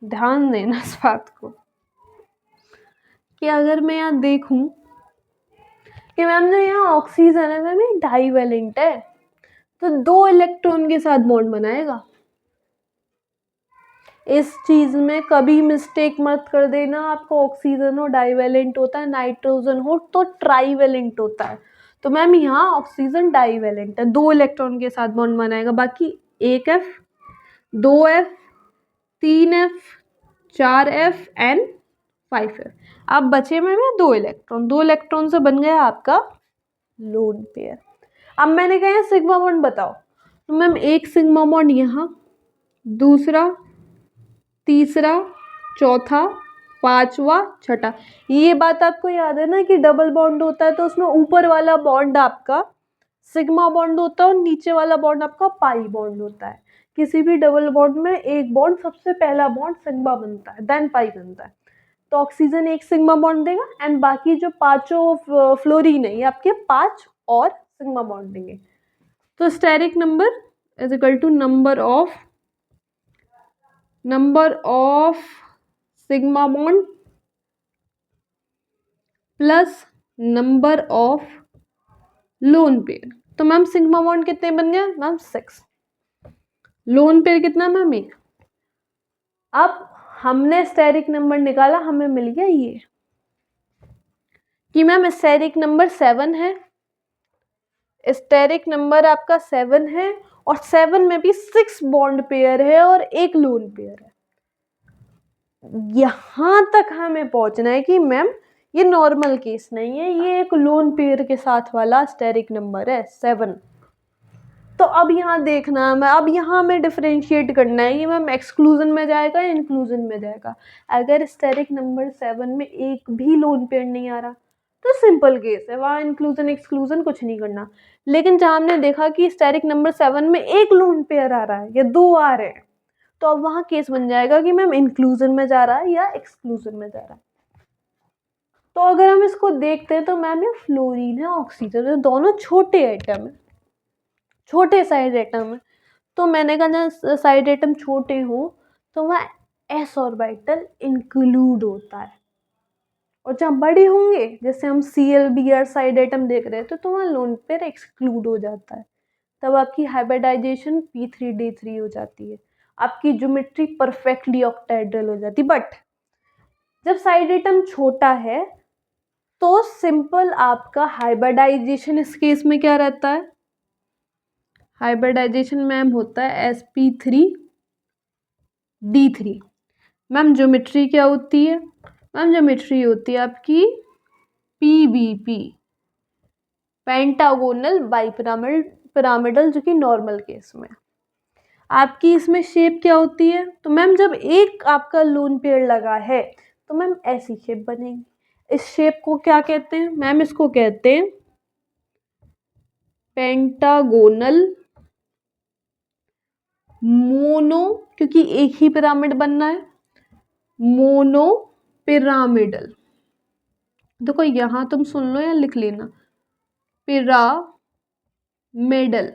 ध्यान देना इस बात को कि अगर मैं यहाँ देखूं कि मैम जो यहाँ ऑक्सीजन है मैम ये डाईवैलेंट है, तो 2 इलेक्ट्रॉन के साथ बॉन्ड बनाएगा। इस चीज में कभी मिस्टेक मत कर देना, आपको ऑक्सीजन हो डाईवैलेंट होता है, नाइट्रोजन हो तो ट्राईवैलेंट होता है। तो मैम यहाँ ऑक्सीजन डाईवैलेंट है, 2 इलेक्ट्रॉन के साथ बॉन्ड बनाएगा, बाकी 1f 2f 3f 4f and 5f। अब बचे में 2 इलेक्ट्रॉन से बन गया आपका लोन पेयर। अब मैंने कहा सिग्मा बॉन्ड बताओ, तो मैम एक सिग्मा बॉन्ड यहाँ, दूसरा, तीसरा, चौथा, पांचवा, छठा। ये बात आपको याद है ना कि डबल बॉन्ड होता है तो उसमें ऊपर वाला बॉन्ड आपका सिग्मा बॉन्ड होता है और नीचे वाला बॉन्ड आपका पाई बॉन्ड होता है। किसी भी डबल बॉन्ड में एक बॉन्ड, सबसे पहला बॉन्ड सिग्मा बनता है, देन पाई बनता है। तो ऑक्सीजन एक सिग्मा बॉन्ड देगा एंड बाकी जो 5 फ्लोरीन है ये आपके 5 और सिग्मा बॉन्ड देंगे। तो steric number is equal to number of sigma bond plus number of lone pair. तो मैम सिग्मा बॉन्ड कितने बन गए मैम? 6। लोन पेयर कितना मैम? 1। अब हमने स्टेरिक नंबर निकाला, हमें मिल गया ये कि मैम स्टेरिक नंबर 7 है, स्टेरिक नंबर आपका 7 है और 7 में भी 6 बॉन्ड पेयर है और 1 लोन पेयर है। यहां तक हमें पहुंचना है कि मैम ये नॉर्मल केस नहीं है, ये एक लोन पेयर के साथ वाला स्टेरिक नंबर है 7। तो अब यहाँ देखना है, मैं अब यहाँ में डिफरेंशिएट करना है, ये मैम एक्सक्लूजन में जाएगा या इंक्लूजन में जाएगा। अगर स्टेरिक नंबर 7 में एक भी लोन पेयर नहीं आ रहा तो सिंपल केस है, वहाँ इंक्लूजन एक्सक्लूजन कुछ नहीं करना। लेकिन जहाँ हमने देखा कि स्टेरिक नंबर 7 में एक लोन पेयर आ रहा है या दो आ रहे हैं, तो अब वहाँ केस बन जाएगा कि मैम इंक्लूजन में जा रहा है या एक्सक्लूजन में जा रहा है। तो अगर हम इसको देखते हैं तो मैम ये फ्लोरीन है, ऑक्सीजन है, दोनों छोटे एटम है, छोटे साइड एटम है। तो मैंने कहा ना साइड एटम छोटे हो तो वहाँ एस ऑर्बिटल इंक्लूड होता है, और जहाँ बड़े होंगे जैसे हम ClBr साइड एटम देख रहे थे तो वहाँ लोन पेयर एक्सक्लूड हो जाता है, तब आपकी हाइब्रिडाइजेशन p3d3 हो जाती है, आपकी ज्योमेट्री परफेक्टली ऑक्टाहेड्रल हो जाती है। बट जब साइड एटम छोटा है तो सिंपल आपका हाइब्रिडाइजेशन इस केस में क्या रहता है, हाइब्रिडाइजेशन मैम होता है sp3d3। मैम ज्योमेट्री क्या होती है, मैम ज्योमेट्री होती है आपकी PBP, पेंटागोनल बाइपिरामिडल, जो कि नॉर्मल केस में। आपकी इसमें शेप क्या होती है, तो मैम जब एक आपका लोन पेयर लगा है तो मैम ऐसी शेप बनेगी। इस शेप को क्या कहते हैं, मैम इसको कहते हैं पेंटागोनल मोनो, क्योंकि एक ही पिरामिड बनना है, मोनो पिरामिडल। देखो यहां तुम सुन लो या लिख लेना, pyramidal,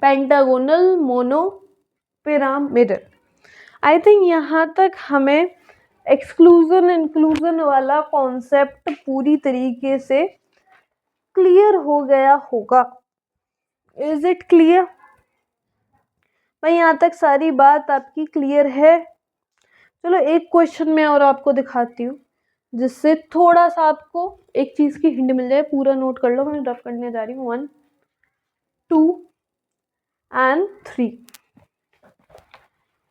pentagonal mono pyramidal. I think यहाँ तक हमें एक्सक्लूजन इंक्लूजन वाला कॉन्सेप्ट पूरी तरीके से क्लियर हो गया होगा। इज इट क्लियर भाई, यहाँ तक सारी बात आपकी क्लियर है? चलो एक क्वेश्चन में और आपको दिखाती हूँ जिससे थोड़ा सा आपको एक चीज की हिंट मिल जाए। पूरा नोट कर लो, मैं रफ करने जा रही हूँ। 1 2 and 3।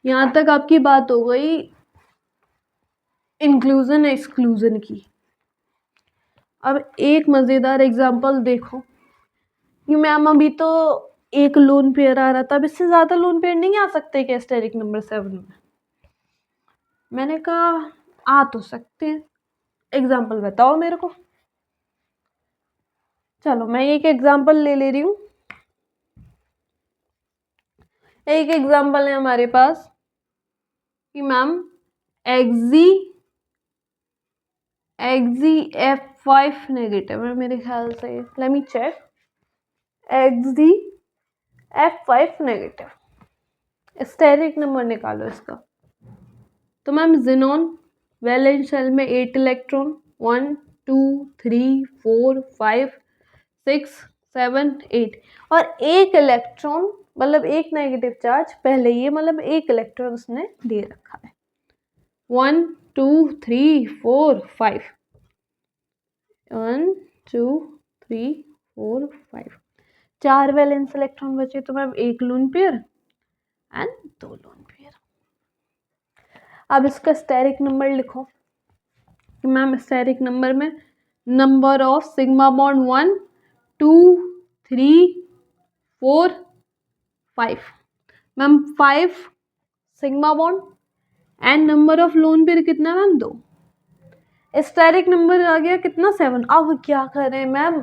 यहाँ तक आपकी बात हो गई इंक्लूजन एक्सक्लूजन की। अब एक मजेदार एग्जांपल देखो कि मैम अभी तो एक लोन पेयर आ रहा था, अब इससे ज्यादा लोन पेयर नहीं आ सकते क्या स्टेरिक नंबर 7 में? मैंने कहा आ तो सकते हैं, एग्जांपल बताओ मेरे को। चलो मैं एक एग्जांपल ले रही हूँ। एक एग्जांपल है हमारे पास कि मैम F5 नेगेटिव है मेरे ख्याल से, let me check. F5 negative, steric number निकालो इसका। तो मैम जिनोन वैलेंस शेल में 8 इलेक्ट्रॉन, 1 2 3 4 5 6 7 8, और एक इलेक्ट्रॉन मतलब एक नेगेटिव चार्ज पहले ही, मतलब एक इलेक्ट्रॉन उसने दे रखा है। 1 2 3 4 5, 1 2 3 4 5, 4 वैलेंस इलेक्ट्रॉन बचे, तो मैम एक lone pair and 2 lone pair. अब इसका स्टेरिक नंबर लिखो कि मैम स्टेरिक नंबर में number of sigma bond 1 2 3 4 5, ma'am 5 sigma bond and number of lone pair कितना मैम 2। स्टेरिक नंबर आ गया कितना 7। अब क्या करें मैम,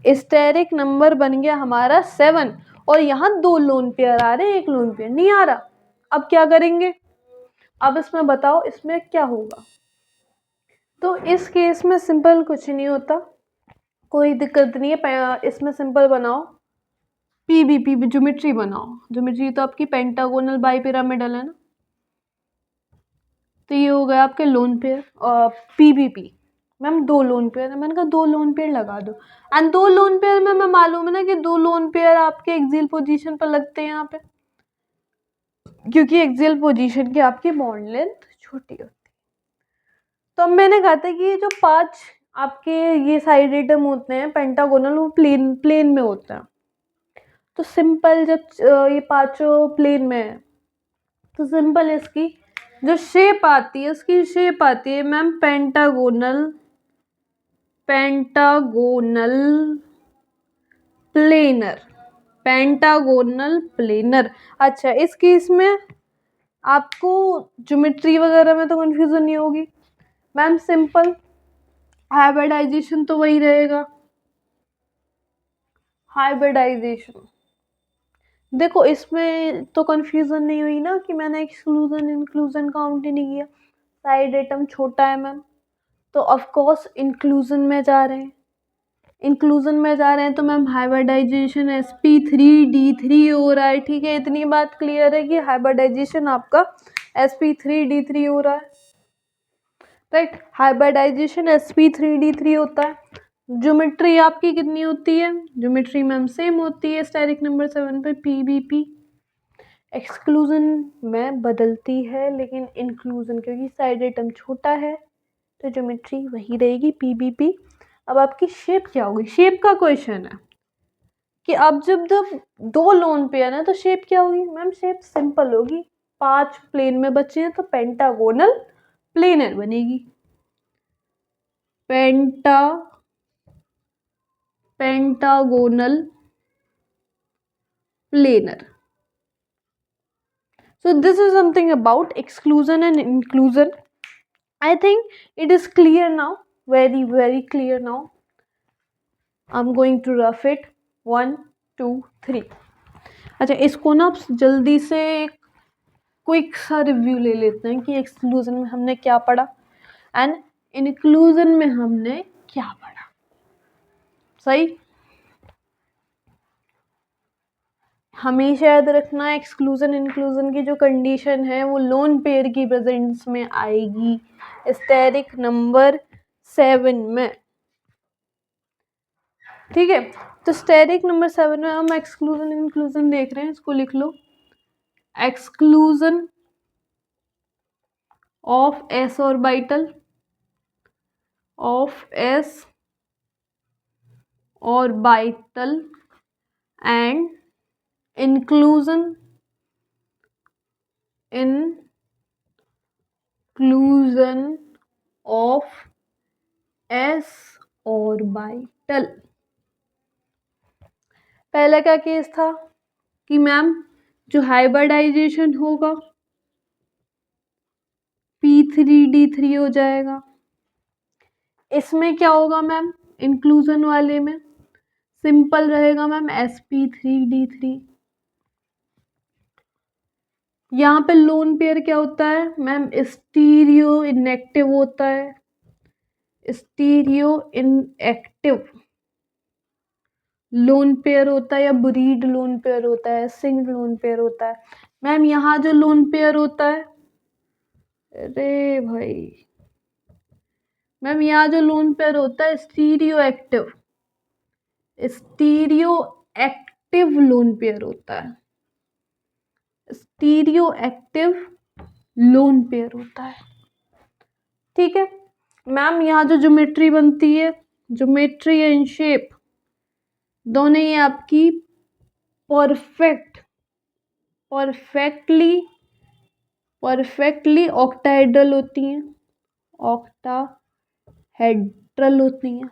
स्टेरिक नंबर बन गया हमारा 7 और यहाँ 2 लोन पेयर आ रहे हैं, एक लोन पेयर नहीं आ रहा। अब क्या करेंगे, अब इसमें बताओ इसमें क्या होगा। तो इस केस में सिंपल कुछ नहीं होता, कोई दिक्कत नहीं है। इसमें सिंपल बनाओ, PBP ज्योमेट्री बनाओ। ज्योमेट्री तो आपकी पेंटागोनल बाइपिरामिडल है ना, तो ये हो गया आपके लोन पेयर। और PBP मैम 2 लोन पेयर है, मैंने कहा 2 लोन पेयर लगा दो। एंड 2 लोन पेयर में मैं मालूम है ना कि 2 लोन पेयर आपके एक्सियल पोजीशन पर लगते हैं यहाँ पे, क्योंकि एक्सियल पोजीशन की आपकी बॉन्ड लेंथ छोटी होती है। तो अब मैंने कहा था कि ये जो 5 आपके ये साइड एटम होते हैं पेंटागोनल, वो प्लेन में होते हैं। तो सिंपल जब ये 5 प्लेन में है तो सिंपल इसकी जो शेप आती है, उसकी शेप आती है ma'am pentagonal planar, pentagonal planar. अच्छा, इस केस में आपको ज्योमेट्री वगैरह में तो कंफ्यूजन नहीं होगी मैम, सिंपल हाइब्रिडाइजेशन तो वही रहेगा। हाइब्रिडाइजेशन देखो, इसमें तो कंफ्यूजन नहीं हुई ना कि मैंने एक्सक्लूजन इंक्लूजन काउंट ही नहीं किया, साइड एटम छोटा है मैम, तो ऑफ कोर्स इंक्लूजन में जा रहे हैं। इंक्लूजन में जा रहे हैं तो मैम हाइब्रिडाइजेशन sp3d3 हो रहा है। ठीक है, इतनी बात क्लियर है कि हाइब्रिडाइजेशन आपका sp3d3 हो रहा है, राइट। हाइब्रिडाइजेशन sp3d3 होता है। ज्योमेट्री आपकी कितनी होती है? ज्योमेट्री मैम सेम होती है स्टेरिक नंबर 7 पे, pbp। एक्सक्लूजन में बदलती है, लेकिन इंक्लूजन क्योंकि साइड एटम छोटा है तो ज्योमेट्री वही रहेगी, पीबीपी। अब आपकी शेप क्या होगी? शेप का क्वेश्चन है कि अब जब दो लोन पेयर है तो शेप क्या होगी? मैम शेप सिंपल होगी, 5 प्लेन में बचे हैं तो पेंटागोनल प्लेनर बनेगी। Pentagonal planar. So this is something about exclusion and inclusion. I think it is clear now, very very clear now. I'm going to rough it 1 2 3। अच्छा, इसको ना जल्दी से क्विक सा रिव्यू ले लेते हैं कि एक्सक्लूजन में हमने क्या पढ़ा एंड इंक्लूजन में हमने क्या पढ़ा। सही, हमेशा याद रखना एक्सक्लूजन इंक्लूजन की जो कंडीशन है वो लोन पेयर की प्रेजेंस में आएगी स्टेरिक नंबर 7 में। ठीक है, तो स्टेरिक नंबर 7 में हम एक्सक्लूजन इंक्लूजन देख रहे हैं, इसको लिख लो। Exclusion of S orbital, of S orbital and inclusion of s orbital। पहला क्या केस था कि मैम जो हाइब्रिडाइजेशन होगा p3d3 हो जाएगा। इसमें क्या होगा मैम? इंक्लूजन वाले में सिंपल रहेगा मैम sp3d3। यहाँ पे लोन पेयर क्या होता है मैम? स्टीरियो इनएक्टिव होता है, स्टीरियो इनएक्टिव लोन पेयर होता है, या ब्रीड लोन पेयर होता है, सिंग लोन पेयर होता है। मैम यहाँ जो लोन पेयर होता है, अरे भाई मैम यहाँ जो लोन पेयर होता है stereo active, stereo active lone pair होता है, स्टीरियो एक्टिव लोन पेयर होता है। ठीक है मैम, यहाँ जो ज्योमेट्री बनती है, ज्योमेट्री एंड शेप दोनों ये आपकी परफेक्टली ऑक्टाहेड्रल होती हैं, ऑक्टाहेड्रल होती हैं।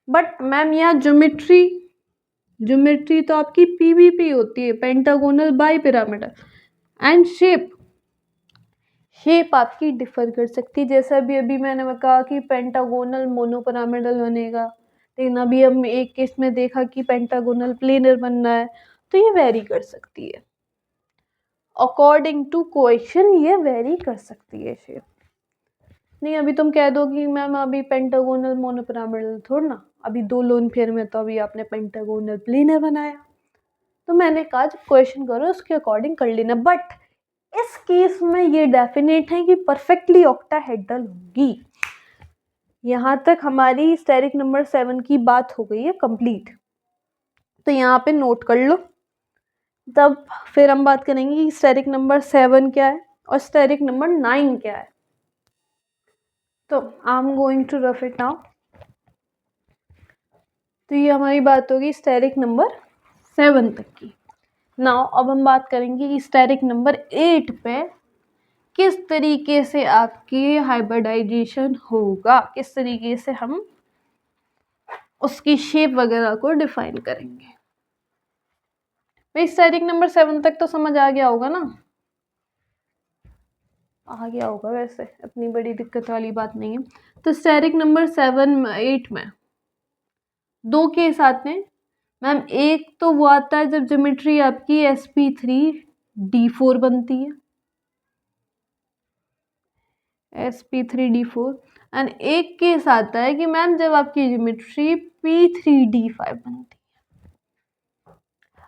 बट मैम यहाँ ज्योमेट्री तो आपकी पीबीपी होती है, pentagonal bi pyramidal. And shape आपकी डिफर कर सकती है, जैसा अभी मैंने कहा कि पेंटागोनल मोनोपिरामिडल बनेगा, लेकिन अभी हम एक केस में देखा कि पेंटागोनल प्लेनर बनना है, तो ये वेरी कर सकती है अकॉर्डिंग टू क्वेश्चन, ये वेरी कर सकती है शेप। नहीं अभी तुम कह दो कि मैम अभी पेंटागोनल मोनोपिरामिडल थोड़ा ना, अभी 2 लोन पेयर में तो अभी आपने पेंटागोनल प्लेनर बनाया, तो मैंने कहा जब क्वेश्चन करो उसके अकॉर्डिंग कर लेना। बट इस केस में ये डेफिनेट है कि परफेक्टली ऑक्टाहेड्रल होगी। यहाँ तक हमारी स्टेरिक नंबर 7 की बात हो गई है कंप्लीट, तो यहाँ पे नोट कर लो। तब फिर हम बात करेंगे कि स्टेरिक नंबर 7 क्या है और स्टेरिक नंबर 9 क्या है। तो I am going to rough it now. तो ये हमारी बात होगी स्टेरिक नंबर 7 तक की। नाउ अब हम बात करेंगे कि स्टेरिक नंबर 8 पे किस तरीके से आपकी हाइब्रिडाइजेशन होगा, किस तरीके से हम उसकी शेप वगैरह को डिफाइन करेंगे। भाई स्टेरिक नंबर 7 तक तो समझ आ गया होगा ना? आ गया होगा, वैसे अपनी बड़ी दिक्कत वाली बात नहीं है। तो स्टेरिक नंबर 8 में 2 केस आते हैं मैम। एक तो वो आता है जब ज्योमेट्री आपकी sp3d4 बनती है, sp3d4, एंड एक केस आता है कि मैम जब आपकी ज्योमेट्री p3d5 बनती है।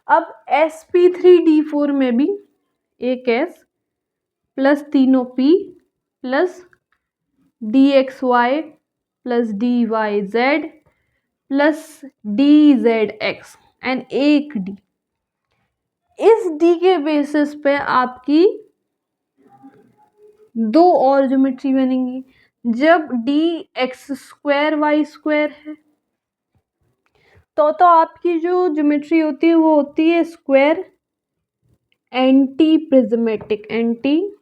अब sp3d4 में भी एक s प्लस तीनों p plus dxy plus dyz plus dzx and एक d। इस d के बेसिस पे आपकी 2 और ज्योमेट्री बनेंगी। जब d x² y² है तो आपकी जो ज्योमेट्री होती है वो होती है square anti prismatic, anti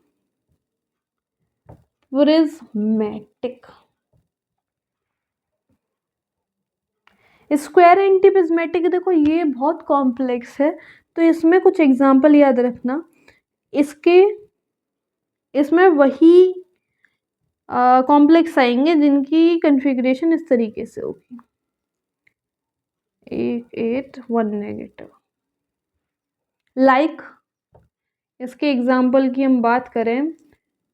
prismatic. Square anti prismatic देखो ये बहुत कॉम्प्लेक्स है, तो इसमें कुछ एग्जांपल याद रखना। इसमें वही कॉम्प्लेक्स आएंगे जिनकी कॉन्फ़िगरेशन इस तरीके से होगी, 8 1 नेगेटिव। लाइक इसके एग्जांपल की हम बात करें,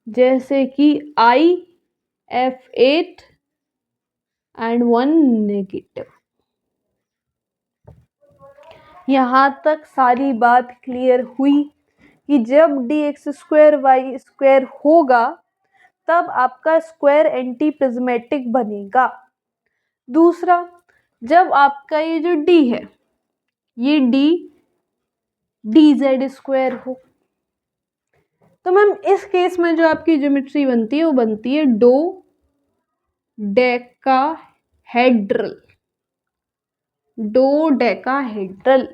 जैसे कि IF8 एंड 1 नेगेटिव। यहाँ तक सारी बात क्लियर हुई कि जब dx² y² होगा तब आपका स्क्वायर एंटी प्रिज्मेटिक बनेगा। दूसरा, जब आपका ये जो d है ये d dz² हो, तो मैम इस केस में जो आपकी ज्योमेट्री बनती है वो बनती है डोडेकाहेड्रल।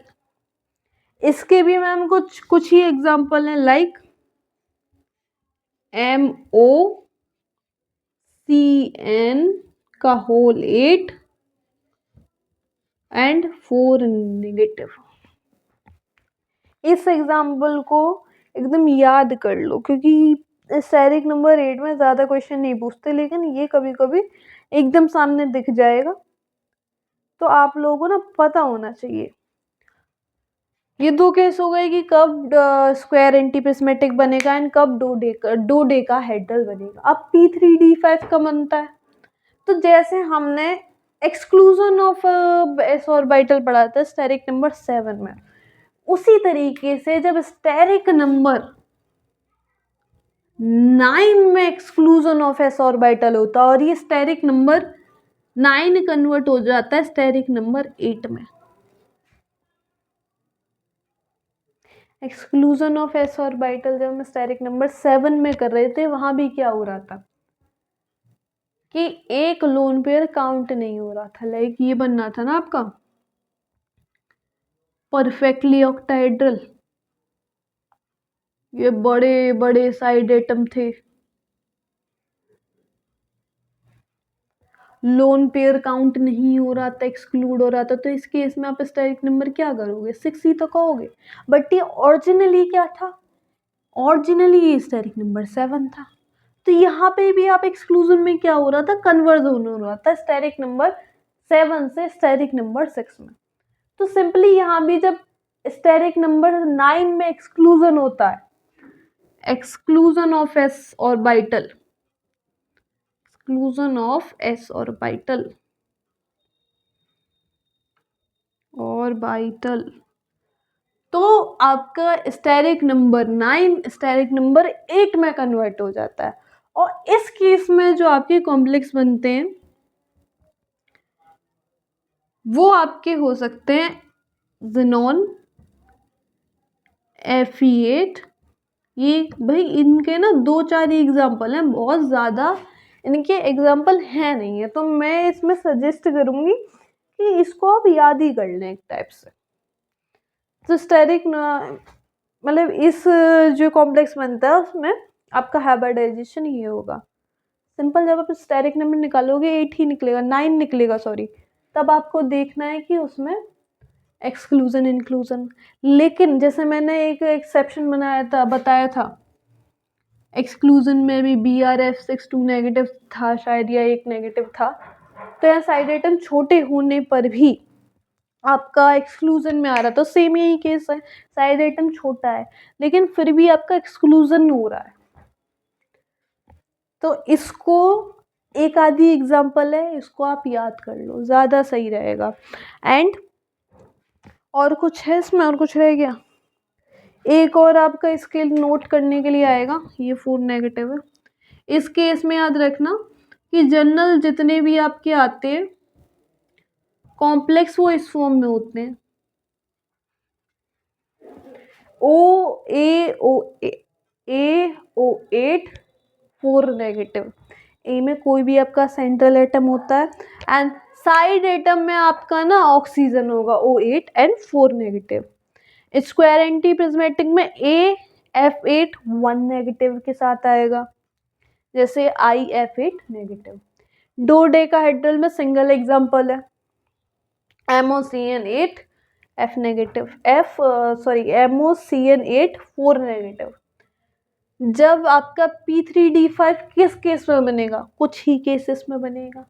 इसके भी मैम कुछ ही एग्जांपल हैं, लाइक MOCN8 एंड 4 नेगेटिव। इस एग्जांपल को एकदम याद कर लो, क्योंकि स्टेरिक नंबर 8 में ज़्यादा क्वेश्चन नहीं पूछते, लेकिन ये कभी कभी एकदम सामने दिख जाएगा तो आप लोगों को ना पता होना चाहिए। ये 2 केस हो गए कि कब स्क्वायर एंटी प्रिज्मेटिक बनेगा एंड कब डोडेकाहेड्रल बनेगा। अब p3d5 का बनता है, तो जैसे हमने एक्सक्लूजन ऑफ s ऑर्बिटल पढ़ा था स्टेरिक नंबर 7 में, उसी तरीके से जब स्टेरिक नंबर 9 में एक्सक्लूजन ऑफ s ऑर्बिटल होता है और ये स्टेरिक नंबर 9 कन्वर्ट हो जाता है स्टेरिक नंबर 8 में। एक्सक्लूजन ऑफ s ऑर्बिटल जब हम स्टेरिक नंबर 7 में कर रहे थे, वहां भी क्या हो रहा था कि एक लोन पेयर काउंट नहीं हो रहा था। लाइक ये बनना था ना आपका परफेक्टली ऑक्टाहेड्रल, ये बड़े बड़े साइड एटम थे, लोन पेयर काउंट नहीं हो रहा था, एक्सक्लूड हो रहा था। तो इस केस में आप स्टेरिक नंबर क्या करोगे, 6 ही तो कहोगे। बट ये ओरिजिनली क्या था, ओरिजिनली ये स्टेरिक नंबर 7 था। तो यहाँ पे भी आप एक्सक्लूजन में क्या हो रहा था, कन्वर्जन हो रहा था स्टेरिक नंबर 7 से स्टेरिक नंबर 6 में। तो सिंपली यहाँ भी जब स्टेरिक नंबर 9 में एक्सक्लूजन होता है, exclusion of s orbital, exclusion of s orbital तो आपका स्टेरिक नंबर 9 स्टेरिक नंबर 8 में कन्वर्ट हो जाता है। और इस केस में जो आपके कॉम्प्लेक्स बनते हैं वो आपके हो सकते हैं ज़ेनॉन, Fe8। ये भाई इनके ना 2-4 ही एग्जाम्पल हैं, बहुत ज़्यादा इनके एग्जाम्पल हैं नहीं है, तो मैं इसमें सजेस्ट करूँगी कि इसको आप याद ही कर लें एक टाइप से। तो स्टेरिक मतलब इस जो कॉम्प्लेक्स बनता है उसमें आपका हाइब्रिडाइजेशन ये होगा। सिंपल, जब आप स्टेरिक नंबर निकालोगे 8 ही निकलेगा, 9 निकलेगा सॉरी, तब आपको देखना है कि उसमें एक्सक्लूजन इंक्लूजन। लेकिन जैसे मैंने एक एक्सेप्शन बताया था, एक्सक्लूजन में भी BRF62 नेगेटिव था शायद, या एक नेगेटिव था। तो यहाँ साइड आइटम छोटे होने पर भी आपका एक्सक्लूजन में आ रहा, तो सेम यही केस है, साइड आइटम छोटा है लेकिन फिर भी आपका एक्सक्लूजन हो रहा है। तो इसको एक आधी एग्जांपल है, इसको आप याद कर लो, ज़्यादा सही रहेगा। एंड और कुछ है इसमें, और कुछ रह गया? एक और आपका स्केल नोट करने के लिए आएगा, ये 4 नेगेटिव है। इस केस में याद रखना कि जनरल जितने भी आपके आते हैं कॉम्प्लेक्स वो इस फॉर्म में होते हैं, AO8 4 नेगेटिव। ए में कोई भी आपका सेंट्रल एटम होता है एंड साइड एटम में आपका ना ऑक्सीजन होगा, O8 and 4 negative. Square anti prismatic में AF8 1 नेगेटिव के साथ आएगा, जैसे IF8 नेगेटिव। डोडेकाहेड्रल में सिंगल एग्जांपल है, MOCN8 F negative, MOCN8 4 negative. जब आपका P3D5 किस केस में बनेगा? कुछ ही केसेस में बनेगा,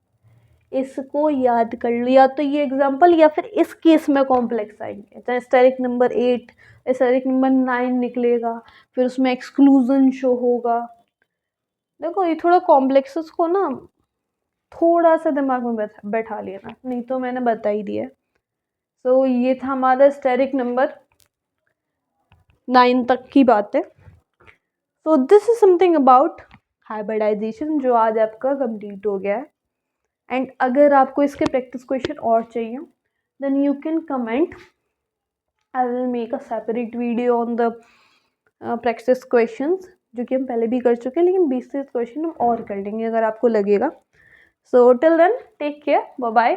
इसको याद कर लो, या तो ये एग्जांपल या फिर इस केस में कॉम्प्लेक्स आएंगे, चाहे स्टेरिक नंबर 8 स्टेरिक नंबर 9 निकलेगा, फिर उसमें एक्सक्लूजन शो होगा। देखो ये थोड़ा कॉम्प्लेक्सेस को ना थोड़ा सा दिमाग में बैठा लेना, नहीं तो मैंने बता ही दिया। सो ये था हमारा स्टेरिक नंबर 9 तक की बात है। So this is something about hybridisation, जो आज आपका कंप्लीट हो गया है। एंड अगर आपको इसके प्रैक्टिस क्वेश्चन और चाहिए then you can comment, I will make a separate video on the practice questions, जो कि हम पहले भी कर चुके हैं, लेकिन 20 क्वेश्चन हम और कर लेंगे अगर आपको लगेगा। So till then take care, bye bye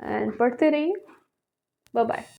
and पढ़ते रहिए, बाय बाय।